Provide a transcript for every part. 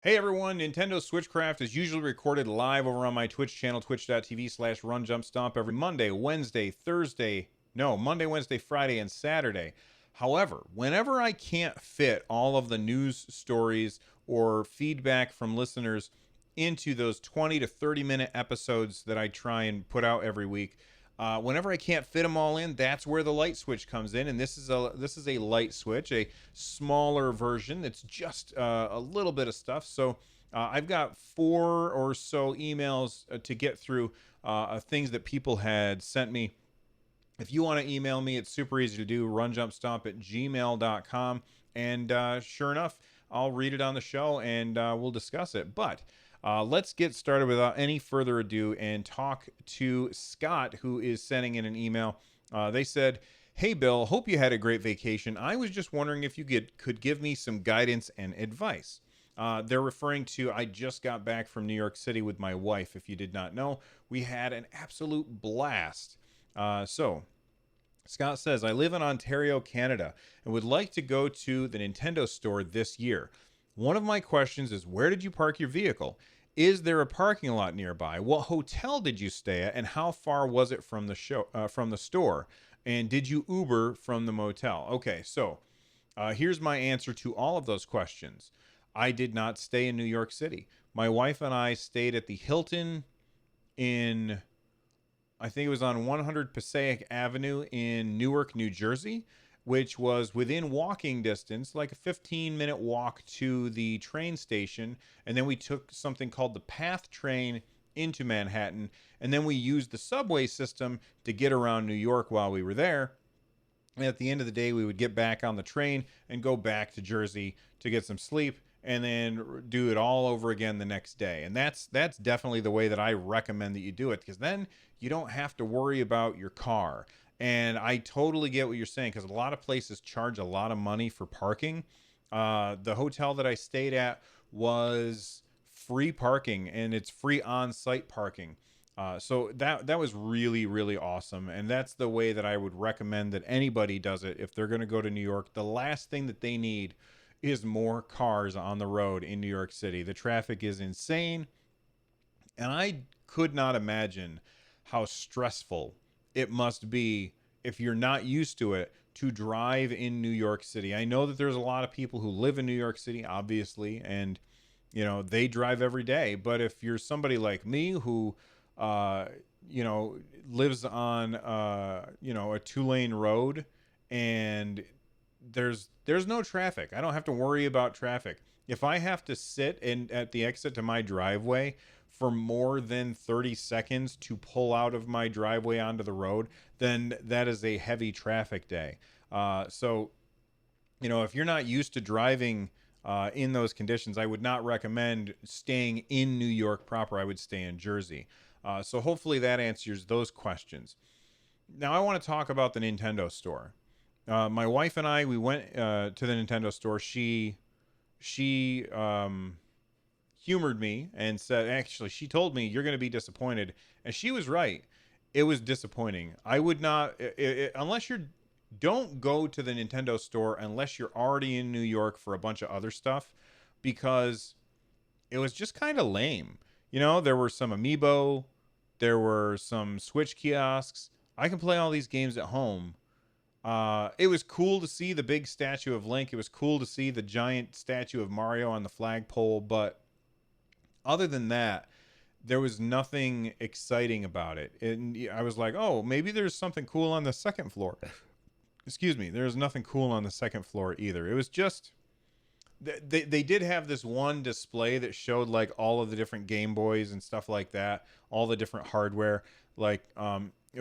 Hey everyone, Nintendo Switchcraft is usually recorded live over on my Twitch channel, twitch.tv/runjumpstomp every Monday, Wednesday, Thursday, no, Monday, Wednesday, Friday, and Saturday. However, whenever I can't fit all of the news stories or feedback from listeners into those 20 to 30 minute episodes that I try and put out every week, whenever I can't fit them all in, that's where the light switch comes in, and this is a light switch, a smaller version that's just a little bit of stuff. So I've got four or so emails to get through, things that people had sent me. If you want to email me, it's super easy to do. Runjumpstomp@gmail.com, and sure enough, I'll read it on the show and we'll discuss it. But let's get started without any further ado and talk to Scott, who is sending in an email. They said, "Hey Bill, hope you had a great vacation. I was just wondering if you could give me some guidance and advice." They're referring to, I just got back from New York City with my wife. If you did not know, we had an absolute blast. So Scott says, "I live in Ontario, Canada, and would like to go to the Nintendo store this year. One of my questions is, where did you park your vehicle? Is there a parking lot nearby? What hotel did you stay at, and how far was it from the store? And did you Uber from the motel?" Okay, so here's my answer to all of those questions. I did not stay in New York City. My wife and I stayed at the Hilton in, I think it was on 100 Passaic Avenue in Newark, New Jersey, which was within walking distance, like a 15-minute walk to the train station. And then we took something called the PATH train into Manhattan. And then we used the subway system to get around New York while we were there. And at the end of the day, we would get back on the train and go back to Jersey to get some sleep and then do it all over again the next day. And that's definitely the way that I recommend that you do it, because then you don't have to worry about your car. And I totally get what you're saying, because a lot of places charge a lot of money for parking. The hotel that I stayed at was free parking, and it's free on-site parking. So that was really, really awesome, and that's the way that I would recommend that anybody does it if they're going to go to New York. The last thing that they need is more cars on the road in New York City. The traffic is insane, and I could not imagine how stressful it must be if you're not used to it to drive in New York City. I know that there's a lot of people who live in New York City, obviously, and they drive every day. But if you're somebody like me who uh, you know, lives on a two-lane road, and there's no traffic. I don't have to worry about traffic. If I have to sit in at the exit to my driveway for more than 30 seconds to pull out of my driveway onto the road, then that is a heavy traffic day. So if you're not used to driving in those conditions, I would not recommend staying in New York proper. I would stay in Jersey. So hopefully that answers those questions. Now I want to talk about the Nintendo store. My wife and I, we went to the Nintendo store. She humored me and said, actually, she told me, "You're going to be disappointed," and she was right. It was disappointing. I would not, unless you're, don't go to the Nintendo store unless you're already in New York for a bunch of other stuff, because it was just kind of lame. There were some amiibo, there were some Switch kiosks. I can play all these games at home. It was cool to see the big statue of Link. It was cool to see the giant statue of Mario on the flagpole, but other than that, there was nothing exciting about it. And I was like, oh, maybe there's something cool on the second floor. Excuse me. There's nothing cool on the second floor either. It was just, they did have this one display that showed like all of the different Game Boys and stuff like that, all the different hardware. Like,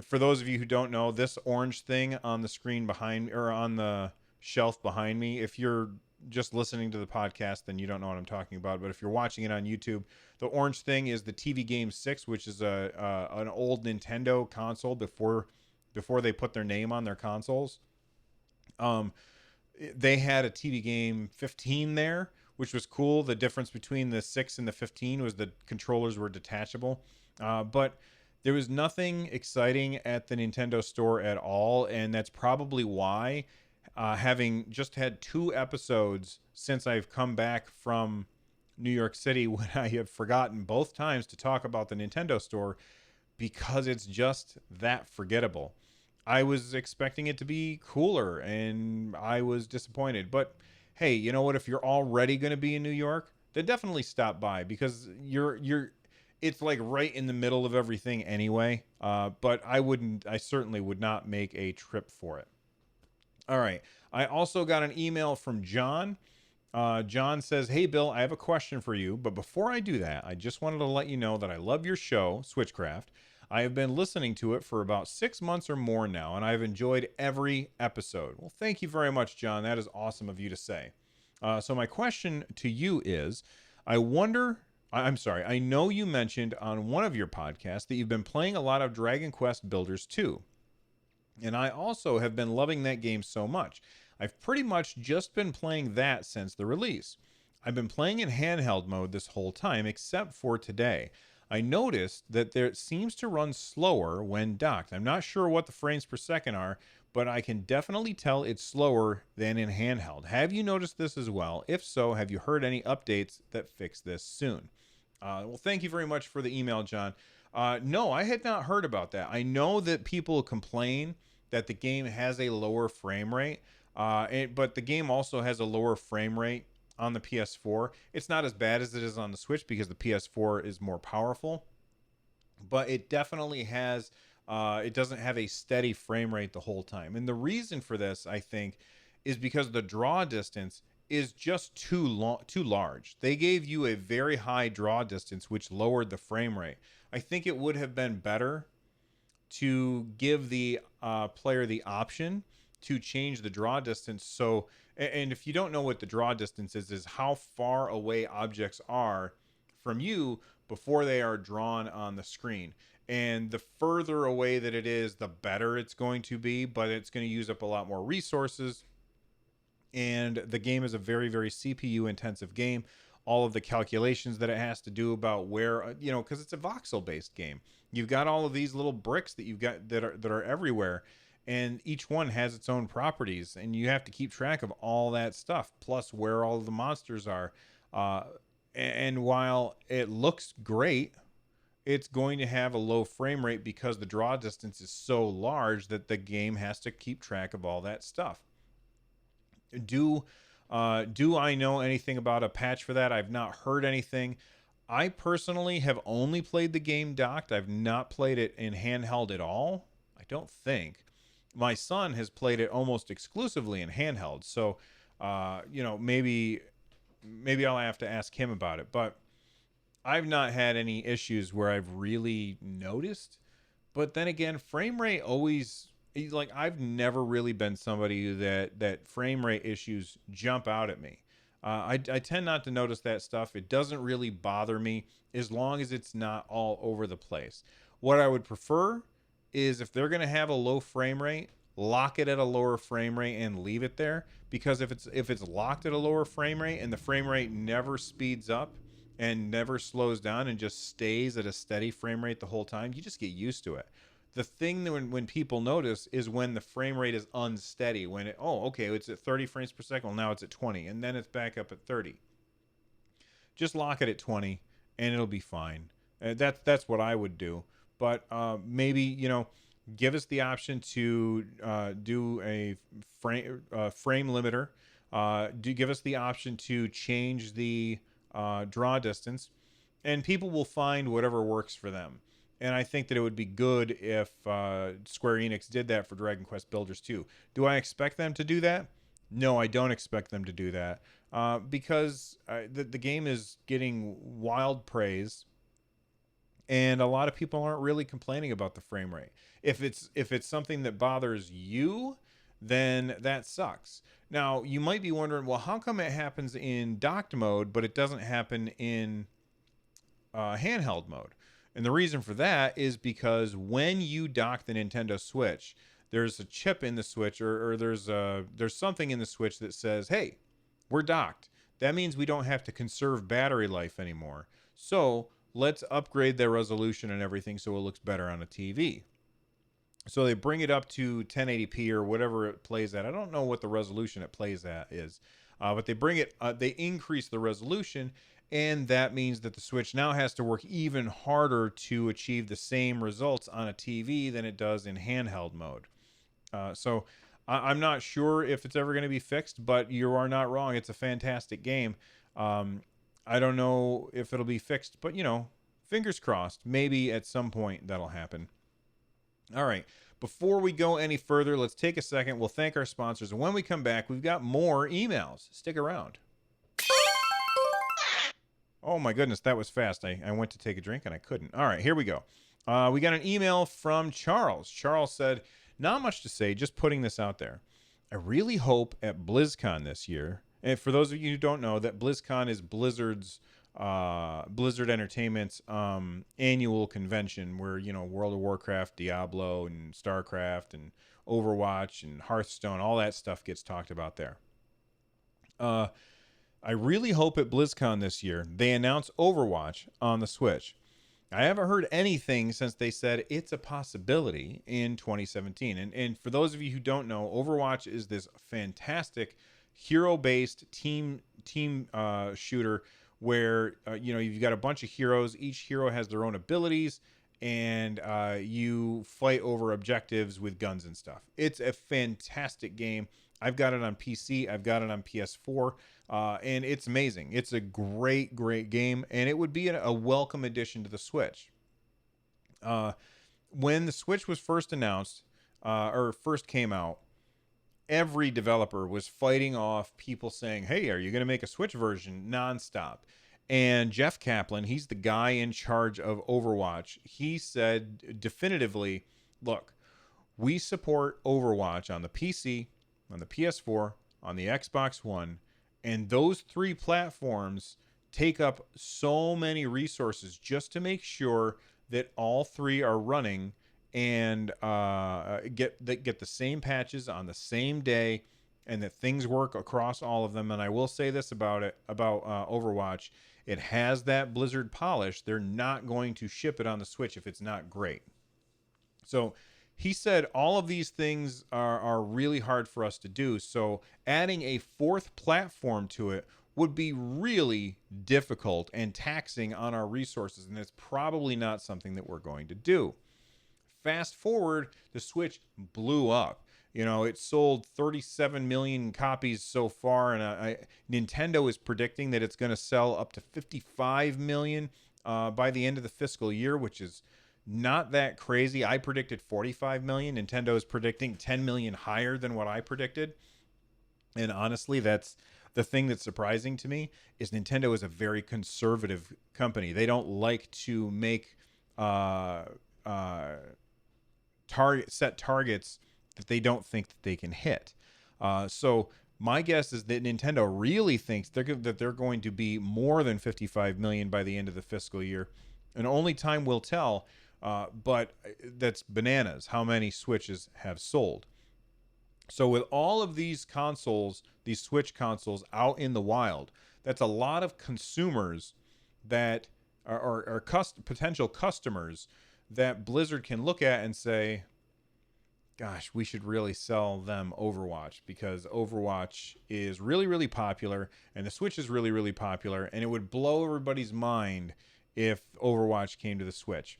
for those of you who don't know, this orange thing on the screen behind, or on the shelf behind me, if you're just listening to the podcast, then you don't know what I'm talking about. But if you're watching it on YouTube, the orange thing is the TV Game 6, which is an old Nintendo console before they put their name on their consoles. Um, they had a TV Game 15 there, which was cool. The difference between the 6 and the 15 was the controllers were detachable. But there was nothing exciting at the Nintendo store at all, and that's probably why, having just had 2 episodes since I've come back from New York City when I have forgotten both times to talk about the Nintendo store because it's just that forgettable. I was expecting it to be cooler and I was disappointed. But hey, you know what? If you're already going to be in New York, then definitely stop by because you're it's like right in the middle of everything anyway. But I certainly would not make a trip for it. All right. I also got an email from John. John says, "Hey, Bill, I have a question for you. But before I do that, I just wanted to let you know that I love your show, Switchcraft. I have been listening to it for about 6 months or more now, and I've enjoyed every episode." Well, thank you very much, John. That is awesome of you to say. So my question to you is, I wonder. I'm sorry. I know you mentioned on one of your podcasts that you've been playing a lot of Dragon Quest Builders 2. And I also have been loving that game so much. I've pretty much just been playing that since the release. I've been playing in handheld mode this whole time, except for today. I noticed that there it seems to run slower when docked. I'm not sure what the frames per second are, but I can definitely tell it's slower than in handheld. Have you noticed this as well? If so, have you heard any updates that fix this soon? Well, thank you very much for the email, John. No, I had not heard about that. I know that people complain that the game has a lower frame rate, but the game also has a lower frame rate on the PS4. It's not as bad as it is on the Switch because the PS4 is more powerful, but it definitely has. It doesn't have a steady frame rate the whole time, and the reason for this, I think, is because the draw distance is just too large. They gave you a very high draw distance, which lowered the frame rate. I think it would have been better to give the player the option to change the draw distance. So, and if you don't know what the draw distance is how far away objects are from you before they are drawn on the screen. And the further away that it is, the better it's going to be, but it's going to use up a lot more resources. And the game is a very, very CPU intensive game. All of the calculations that it has to do about where, because it's a voxel based game. You've got all of these little bricks that you've got that are everywhere, and each one has its own properties, and you have to keep track of all that stuff, plus where all of the monsters are. And while it looks great, it's going to have a low frame rate because the draw distance is so large that the game has to keep track of all that stuff. Do I know anything about a patch for that? I've not heard anything. I personally have only played the game docked. I've not played it in handheld at all. I don't think. My son has played it almost exclusively in handheld. So, maybe I'll have to ask him about it. But I've not had any issues where I've really noticed. But then again, frame rate always, like, I've never really been somebody that frame rate issues jump out at me. I tend not to notice that stuff. It doesn't really bother me as long as it's not all over the place. What I would prefer is if they're going to have a low frame rate, lock it at a lower frame rate and leave it there. Because if it's locked at a lower frame rate and the frame rate never speeds up and never slows down and just stays at a steady frame rate the whole time, you just get used to it. The thing that when people notice is when the frame rate is unsteady. When it's at 30 frames per second. Well, now it's at 20, and then it's back up at 30. Just lock it at 20, and it'll be fine. That's what I would do. But maybe give us the option to do a frame limiter. Give us the option to change the draw distance, and people will find whatever works for them. And I think that it would be good if Square Enix did that for Dragon Quest Builders 2. Do I expect them to do that? No, I don't expect them to do that because the game is getting wild praise, and a lot of people aren't really complaining about the frame rate. If it's something that bothers you, then that sucks. Now, you might be wondering, well, how come it happens in docked mode, but it doesn't happen in handheld mode? And the reason for that is because when you dock the Nintendo Switch, there's a chip in the Switch, or there's something in the Switch that says, "Hey, we're docked." That means we don't have to conserve battery life anymore. So let's upgrade the resolution and everything so it looks better on a TV. So they bring it up to 1080p or whatever it plays at. I don't know what the resolution it plays at is, but they bring it. They increase the resolution, And that means that the Switch now has to work even harder to achieve the same results on a TV than it does in handheld mode. I'm not sure if it's ever going to be fixed, but you are not wrong. It's a fantastic game. Um, I don't know if it'll be fixed, but fingers crossed. Maybe at some point that'll happen. All right. Before we go any further, let's take a second. We'll thank our sponsors. And when we come back, we've got more emails. Stick around. Oh my goodness, that was fast. I went to take a drink and I couldn't. All right, here we go. We got an email from Charles. Charles said, not much to say, just putting this out there. I really hope at BlizzCon this year, and for those of you who don't know, that BlizzCon is Blizzard Entertainment's annual convention where, World of Warcraft, Diablo, and StarCraft, and Overwatch, and Hearthstone, all that stuff gets talked about there. I really hope at BlizzCon this year they announce Overwatch on the Switch. I haven't heard anything since they said it's a possibility in 2017. And for those of you who don't know, Overwatch is this fantastic hero-based team shooter where you've got a bunch of heroes. Each hero has their own abilities, and you fight over objectives with guns and stuff. It's a fantastic game. I've got it on PC. I've got it on PS4. And it's amazing. It's a great, great game, and it would be a welcome addition to the Switch. When the Switch was first announced, or first came out, every developer was fighting off people saying, hey, are you going to make a Switch version nonstop? And Jeff Kaplan, he's the guy in charge of Overwatch. He said definitively, look, we support Overwatch on the PC, on the PS4, on the Xbox One, and those three platforms take up so many resources just to make sure that all three are running and get the same patches on the same day, and that things work across all of them. And I will say this about Overwatch: it has that Blizzard polish. They're not going to ship it on the Switch if it's not great. So he said all of these things are really hard for us to do. So adding a fourth platform to it would be really difficult and taxing on our resources. And it's probably not something that we're going to do. Fast forward, the Switch blew up. It sold 37 million copies so far. And Nintendo is predicting that it's going to sell up to 55 million by the end of the fiscal year, which is not that crazy. I predicted 45 million. Nintendo is predicting 10 million higher than what I predicted. And honestly, that's the thing that's surprising to me, is Nintendo is a very conservative company. They don't like to make set targets that they don't think that they can hit. So my guess is that Nintendo really thinks that they're going to be more than 55 million by the end of the fiscal year. And only time will tell. But that's bananas how many Switches have sold. So with all of these consoles, these Switch consoles out in the wild, that's a lot of consumers that are potential customers that Blizzard can look at and say, gosh, we should really sell them Overwatch, because Overwatch is really, really popular and the Switch is really, really popular, and it would blow everybody's mind if Overwatch came to the Switch.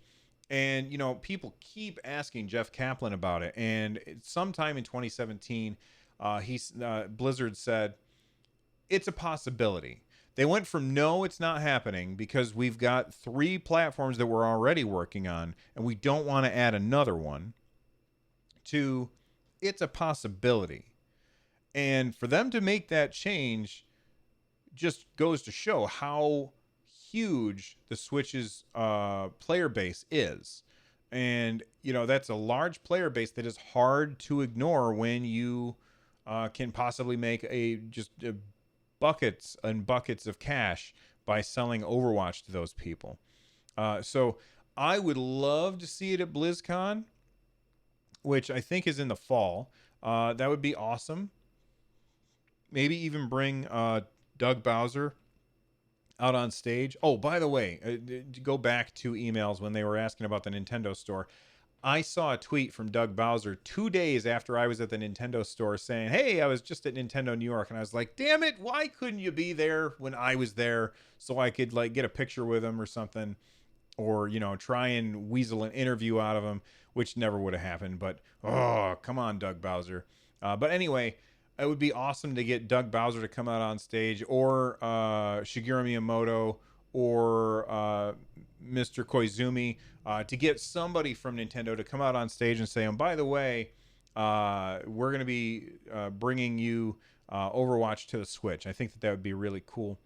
And, people keep asking Jeff Kaplan about it. And sometime in 2017, Blizzard said, it's a possibility. They went from no, it's not happening because we've got three platforms that we're already working on and we don't want to add another one, to it's a possibility. And for them to make that change just goes to show how huge the Switch's player base is. And that's a large player base that is hard to ignore when you can possibly make buckets and buckets of cash by selling Overwatch to those people. So I would love to see it at BlizzCon, which I think is in the fall. That would be awesome. Maybe even bring Doug Bowser out on stage. Oh, by the way, to go back to emails when they were asking about the Nintendo store, I saw a tweet from Doug Bowser 2 days after I was at the Nintendo store saying, "Hey, I was just at Nintendo New York," and I was like, "Damn it, why couldn't you be there when I was there so I could like get a picture with him or something, or try and weasel an interview out of him," which never would have happened. But oh, come on, Doug Bowser. But anyway, it would be awesome to get Doug Bowser to come out on stage, or Shigeru Miyamoto, or Mr. Koizumi, to get somebody from Nintendo to come out on stage and say, "And by the way, we're going to be bringing you Overwatch to the Switch." I think that would be really cool.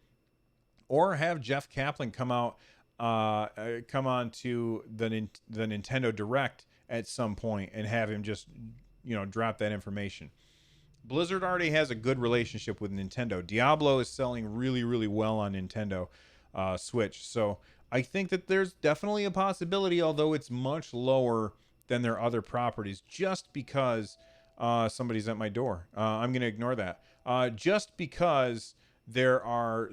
Or have Jeff Kaplan come on to the Nintendo Direct at some point and have him just drop that information. Blizzard already has a good relationship with Nintendo. Diablo is selling really, really well on Nintendo Switch. So I think that there's definitely a possibility, although it's much lower than their other properties, just because somebody's at my door. I'm going to ignore that. Just because there are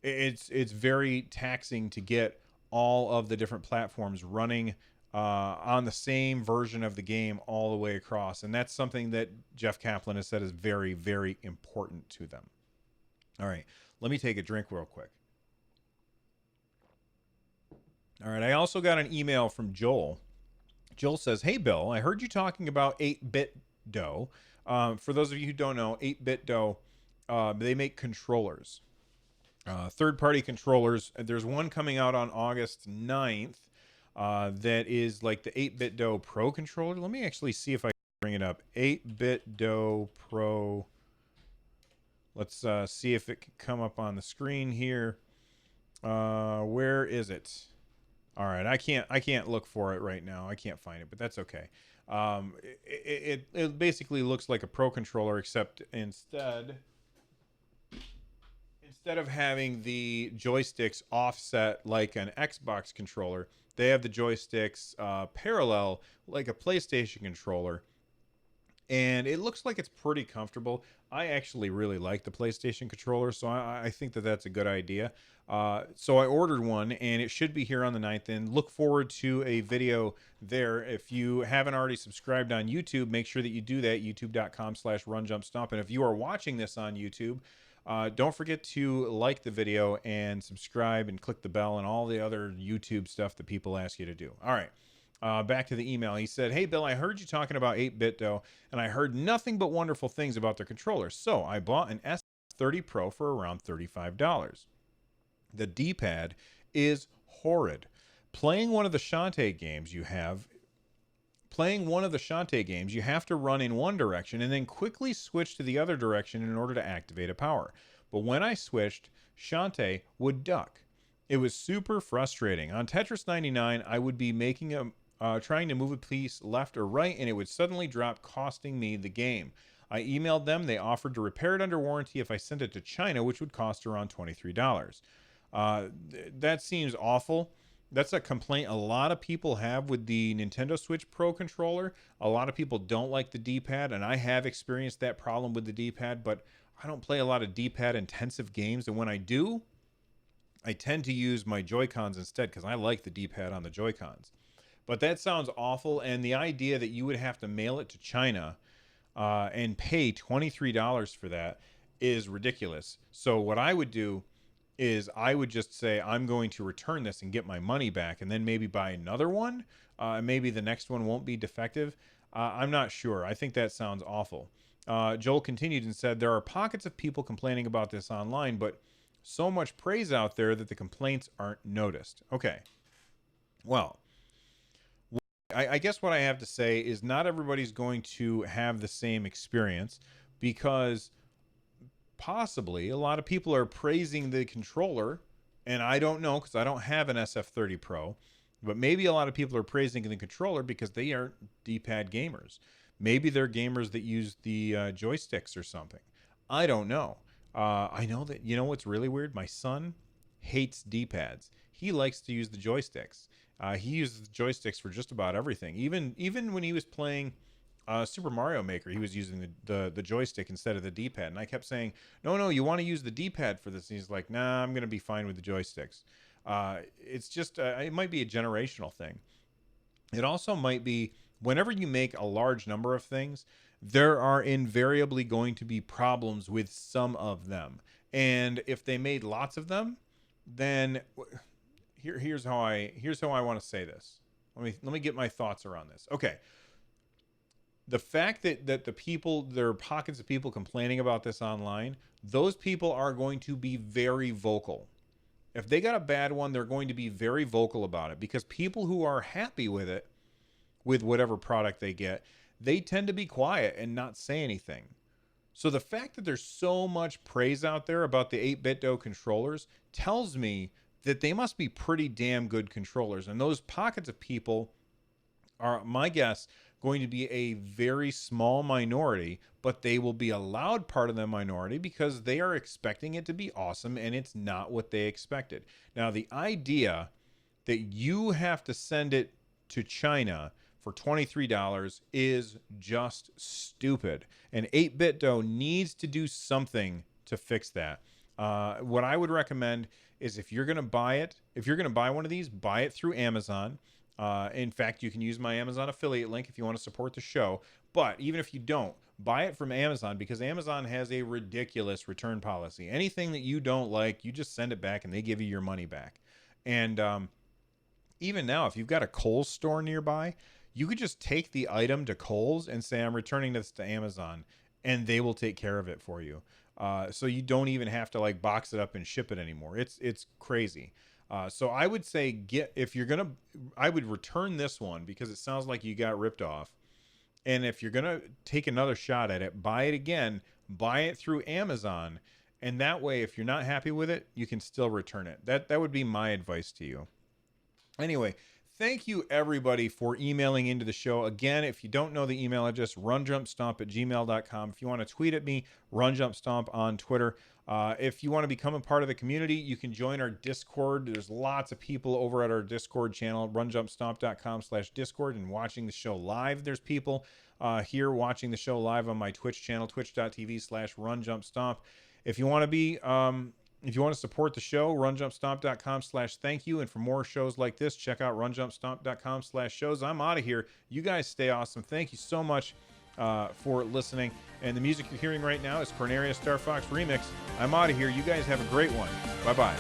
it's very taxing to get all of the different platforms running on the same version of the game all the way across. And that's something that Jeff Kaplan has said is very, very important to them. All right, let me take a drink real quick. All right, I also got an email from Joel. Joel says, "Hey, Bill, I heard you talking about 8-bit dough. For those of you who don't know, 8-bit dough, they make controllers. Third-party controllers. There's one coming out on August 9th that is like the 8-bit dough Pro controller. Let me actually see if I can bring it up. 8-bit dough Pro. Let's see if it can come up on the screen here. Where is it? All right, I can't look for it right now. I can't find it, but that's okay. It basically looks like a Pro controller, except instead of having the joysticks offset like an Xbox controller, they have the joysticks parallel like a PlayStation controller. And it looks like it's pretty comfortable. I actually really like the PlayStation controller, so I think that that's a good idea. So I ordered one, and it should be here on the 9th, and look forward to a video there. If you haven't already subscribed on YouTube, make sure that you do that, youtube.com/runjumpstomp. And if you are watching this on YouTube, don't forget to like the video and subscribe and click the bell and all the other YouTube stuff that people ask you to do. All right. Back to the email. He said, "Hey, Bill, I heard you talking about 8-bit dough, and I heard nothing but wonderful things about their controllers. So I bought an S30 Pro for around $35. The D-pad is horrid. Playing one of the Shantae games, you have to run in one direction and then quickly switch to the other direction in order to activate a power. But when I switched, Shantae would duck. It was super frustrating. On Tetris 99, I would be trying to move a piece left or right, and it would suddenly drop, costing me the game. I emailed them. They offered to repair it under warranty if I sent it to China, which would cost around $23. That seems awful. That's a complaint a lot of people have with the Nintendo Switch Pro controller. A lot of people don't like the D-pad, and I have experienced that problem with the D-pad, but I don't play a lot of D-pad intensive games, and when I do, I tend to use my Joy-Cons instead because I like the D-pad on the Joy-Cons. But that sounds awful, and the idea that you would have to mail it to China and pay $23 for that is ridiculous. So what I would do is I would just say, I'm going to return this and get my money back, and then maybe buy another one. Maybe the next one won't be defective. I'm not sure. I think that sounds awful. Joel continued and said, "There are pockets of people complaining about this online, but so much praise out there that the complaints aren't noticed." Okay. Well, I guess what I have to say is not everybody's going to have the same experience, because possibly a lot of people are praising the controller, and I don't know because I don't have an SF30 Pro, but maybe a lot of people are praising the controller because they aren't D-pad gamers. Maybe they're gamers that use the joysticks or something. I don't know. I know that, what's really weird? My son hates D-pads. He likes to use the joysticks. He uses the joysticks for just about everything. Even when he was playing Super Mario Maker, he was using the joystick instead of the D-pad. And I kept saying, no, you want to use the D-pad for this. And he's like, nah, I'm going to be fine with the joysticks. It's just, it might be a generational thing. It also might be whenever you make a large number of things, there are invariably going to be problems with some of them. And if they made lots of them, then here's how I want to say this. Let me get my thoughts around this. Okay. The fact that the people, there are pockets of people complaining about this online, those people are going to be very vocal. If they got a bad one, they're going to be very vocal about it, because people who are happy with it, with whatever product they get, they tend to be quiet and not say anything. So the fact that there's so much praise out there about the 8BitDo controllers tells me that they must be pretty damn good controllers. And those pockets of people are, my guess, going to be a very small minority, but they will be a loud part of the minority because they are expecting it to be awesome, and it's not what they expected. Now, the idea that you have to send it to China for $23 is just stupid. And 8BitDo needs to do something to fix that. What I would recommend is, if you're going to buy it, if you're going to buy one of these, buy it through Amazon. In fact, you can use my Amazon affiliate link if you want to support the show. But even if you don't, buy it from Amazon, because Amazon has a ridiculous return policy. Anything that you don't like, you just send it back and they give you your money back. And even now, if you've got a Kohl's store nearby, you could just take the item to Kohl's and say, I'm returning this to Amazon, and they will take care of it for you. So you don't even have to like box it up and ship it anymore. It's crazy. So I would say, I would return this one, because it sounds like you got ripped off. And if you're going to take another shot at it, buy it again, buy it through Amazon. And that way, if you're not happy with it, you can still return it. That would be my advice to you. Anyway, thank you everybody for emailing into the show. Again, if you don't know the email address, runjumpstomp@gmail.com. If you want to tweet at me, runjumpstomp on Twitter. If you want to become a part of the community, you can join our Discord. There's lots of people over at our Discord channel, runjumpstomp.com/Discord, and watching the show live. There's people here watching the show live on my Twitch channel, twitch.tv/runjumpstomp. If you want to be, if you want to support the show, runjumpstomp.com/thank you. And for more shows like this, check out runjumpstomp.com/shows. I'm out of here. You guys stay awesome. Thank you so much for listening. And the music you're hearing right now is Corneria Star Fox Remix. I'm out of here. You guys have a great one. Bye-bye.